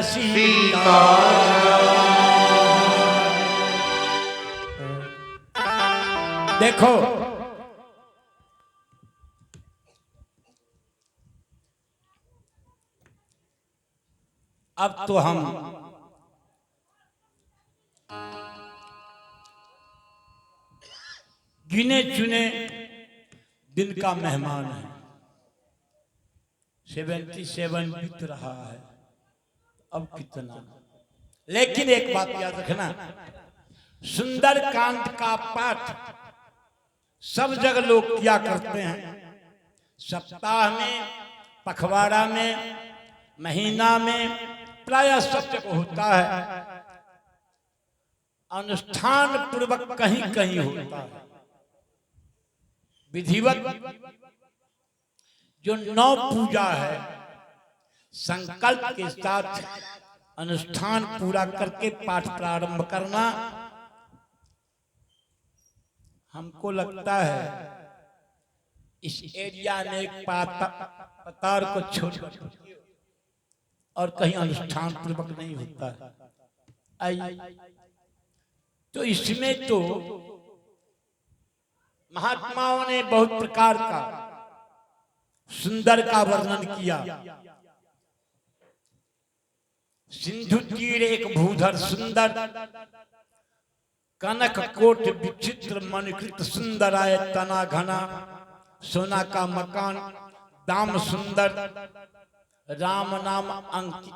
सीता देखो अब तो हम गिने चुने दिन का मेहमान है। 77 बीत रहा है, अब कितना। लेकिन एक बात याद रखना, सुंदर कांड का पाठ सब जगह लोग किया करते हैं। सप्ताह में, पखवाड़ा में, महीना में, प्रायः सब जगह होता है। अनुष्ठान पूर्वक कहीं कहीं होता है। विधिवत जो नौ पूजा है, संकल्प के साथ अनुष्ठान पूरा करके पाठ प्रारंभ करना, हमको लगता है इस एरिया में एक पतार को छोड़ और कहीं अनुष्ठान पूर्वक नहीं होता है। तो इसमें तो महात्माओं ने बहुत प्रकार का सुंदर का वर्णन किया। सिंधु तीर एक भूधर सुंदर, कनक कोट विचित्र मणिकृत सुंदर आय तना घना, सोना का मकान दाम सुंदर, राम नाम अंकित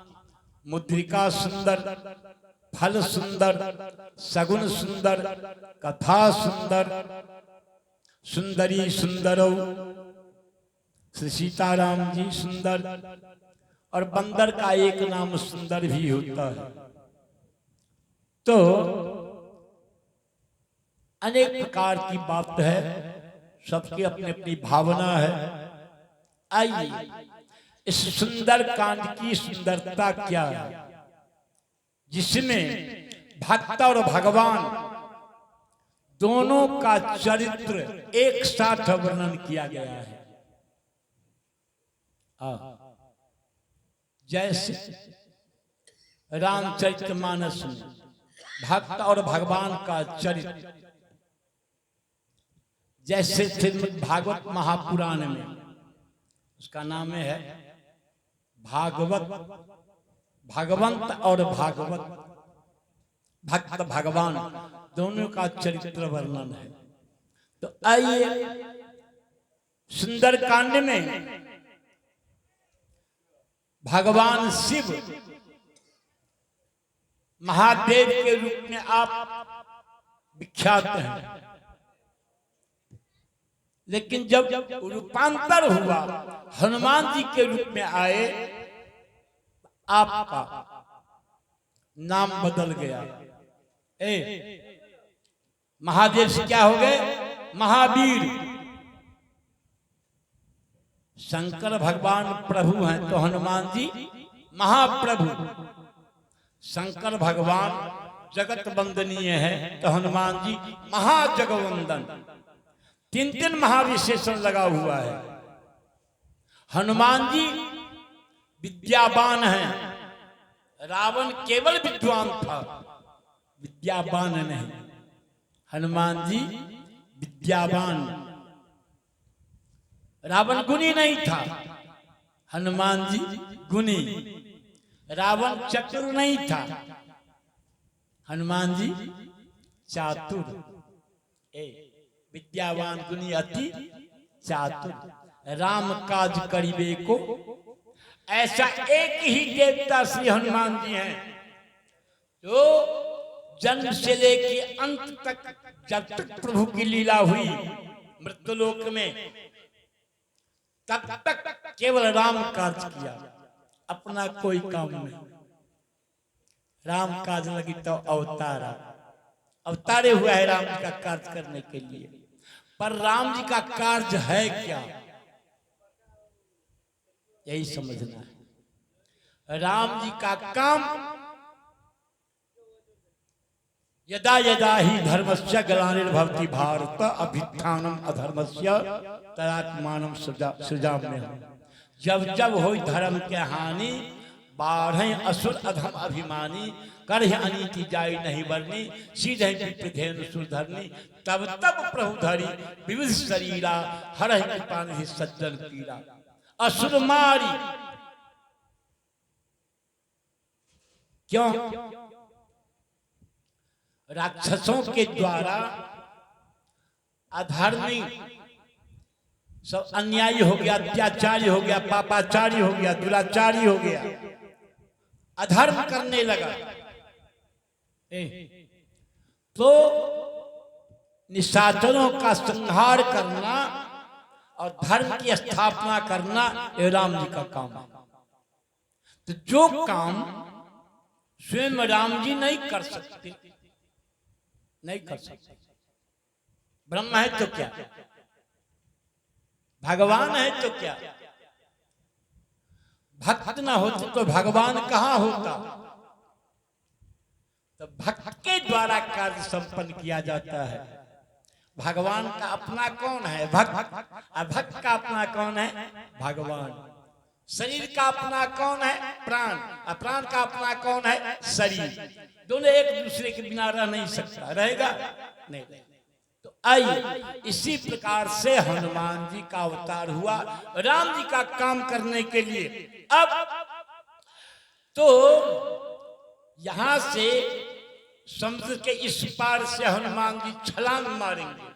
मुद्रिका सुंदर, फल सुंदर, सगुन सुंदर, कथा सुंदर, सुंदरी सुंदरो, श्री सीताराम जी सुंदर। और बंदर का एक नाम सुंदर भी होता है। तो अनेक प्रकार की बात है, सबकी अपनी अपनी भावना है। आइए इस सुंदर कांड की सुंदरता क्या है, जिसमें भक्त और भगवान दोनों का चरित्र एक साथ वर्णन किया गया है। जैसे रामचरितमानस में भक्त और भगवान का चरित्र, जैसे श्रीमद् भागवत महापुराण में उसका नाम है भागवत, भगवंत और भागवत, भक्त भगवान दोनों का चरित्र वर्णन है। तो आइए सुंदर कांड में भगवान शिव महादेव के रूप में आप विख्यात हैं। लेकिन जब रूपांतर हुआ, हनुमान जी के रूप में आए, आपका नाम बदल गया। महादेव से क्या हो गए? महावीर। शंकर भगवान प्रभु हैं तो हनुमान जी महाप्रभु। शंकर भगवान जगत वंदनीय है तो हनुमान जी महाजगवंदन। तीन तीन महाविशेषण लगा हुआ है। हनुमान जी विद्यावान हैं। रावण केवल विद्वान था, विद्यावान नहीं। हनुमान जी विद्यावान। रावण गुणी नहीं था, हनुमान जी गुणी। रावण चतुर नहीं था, हनुमान जी चातुर। विद्यावान गुणी अति चातुर। राम काज करिबे को, ऐसा एक ही देवता श्री हनुमान जी हैं जो जन्म से लेके अंत तक, जब तक प्रभु की लीला हुई मृत्युलोक में, तब तक केवल राम काज किया, अपना कोई काम नहीं। राम काज लगी तो अवतारा, अवतारे हुआ है राम जी का कार्य करने के लिए। पर राम जी का कार्य है क्या, यही समझना है। राम जी का काम यदा यदा ही धर्मस्य ग्लानिर्भवति भारत अभ्युत्थानम अधर्मस्य तदात्मानं सृजाम्यहम्। जब जब हो धर्म के हानि, बाढ़ असुर अधम अभिमानी, कर अनीति जाई नहीं बरनी, सीधे विप्रधेनु सुरधरनी, तब तब प्रभु धरी विविध शरीरा, हर कृपा निधि सज्जन पीरा। असुर मारी क्यों? राक्षसों के द्वारा अधर्मी सब अन्यायी हो गया, अत्याचारी हो गया, पापाचारी हो गया, दुराचारी हो गया, अधर्म करने लगा। तो निशाचरों का संहार करना और धर्म की स्थापना करना ये राम जी का काम है। तो जो काम स्वयं राम जी नहीं कर सकते, नहीं कर सकते, ब्रह्म है तो क्या, भगवान है तो क्या, भक्त ना होते तो भगवान कहां होता। तो भक्त के द्वारा कार्य संपन्न किया जाता है। भगवान का अपना कौन है? भक्त। और भक्त का अपना कौन है? भगवान। शरीर का अपना कौन है? प्राण। और प्राण का अपना कौन है? शरीर। दोनों एक दूसरे के बिना रह नहीं सकता, रहेगा नहीं। तो आइए इसी प्रकार से हनुमान जी का अवतार हुआ राम जी का काम करने के लिए। अब तो यहां से समुद्र के इस पार से हनुमान जी छलांग मारेंगे।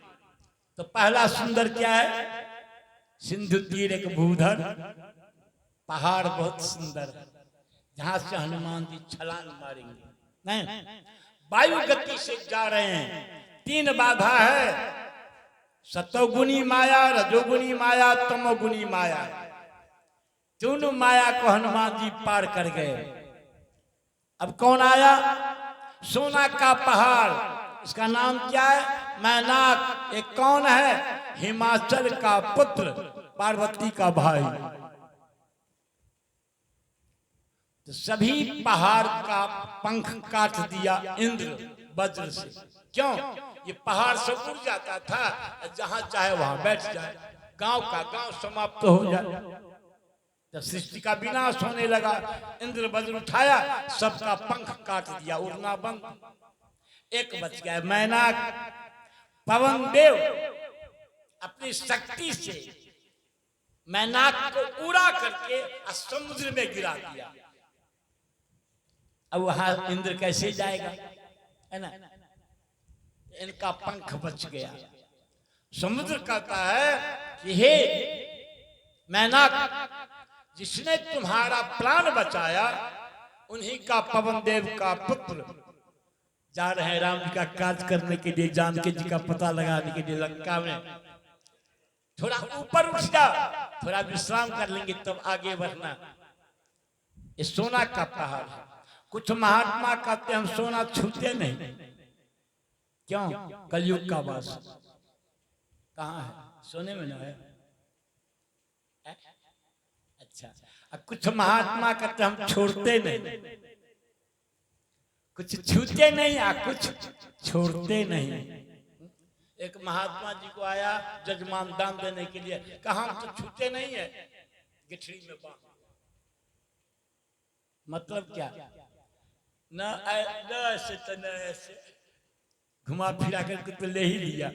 तो पहला सुंदर क्या है? सिंधु तीर एक भूधर पहाड़ बहुत सुंदर है, जहां से हनुमान जी छलांग मारेंगे। नहीं, वायु गति से जा रहे हैं। 3 बाधा है, सतोगुणी माया, रजोगुणी माया, तमोगुणी माया। दोनों माया को हनुमान जी पार कर गए। अब कौन आया? सोना का पहाड़, इसका नाम क्या है? मैनाक। एक कौन है? हिमाचल का पुत्र, पार्वती का भाई। तो सभी पहाड़ का पंख काट दिया इंद्र वज्र से। क्यों? ये पहाड़ से उड़ जाता था, जहां चाहे वहां बैठ जाए, गांव का गांव समाप्त हो जाए। जब सृष्टि का विनाश होने लगा, इंद्र वज्र उठाया, सबका पंख काट दिया, उड़ना बंद। एक बच गया, मैनाक। पवन देव अपनी शक्ति से मैनाक को उड़ा करके समुद्र में गिरा दिया। अब वहां इंद्र कैसे जाएगा, है ना? इनका पंख बच गया। समुद्र कहता है कि हे मैनाक, जिसने तुम्हारा प्राण बचाया, उन्हीं का पवन देव का पुत्र जा रहे हैं राम जी का कार्य करने के लिए, जानकी जी का पता लगाने के लिए लंका में। थोड़ा ऊपर उठ जा, थोड़ा विश्राम कर लेंगे तब आगे बढ़ना। ये सोना का पहाड़ है। कुछ महात्मा कहते हम सोना छूते नहीं। क्यों? कलयुग का वास कहाँ है? सोने में ना है। अच्छा, कुछ महात्मा कहते हम छोड़ते नहीं, कुछ छूते नहीं, कुछ छोड़ते नहीं। एक महात्मा जी को आया जजमान दान देने के लिए, कहा हम तो छूते नहीं है, गिठड़ी में बांध। मतलब क्या? न ऐसे तो न ऐसे, घुमा फिरा करके तो ले ही लिया।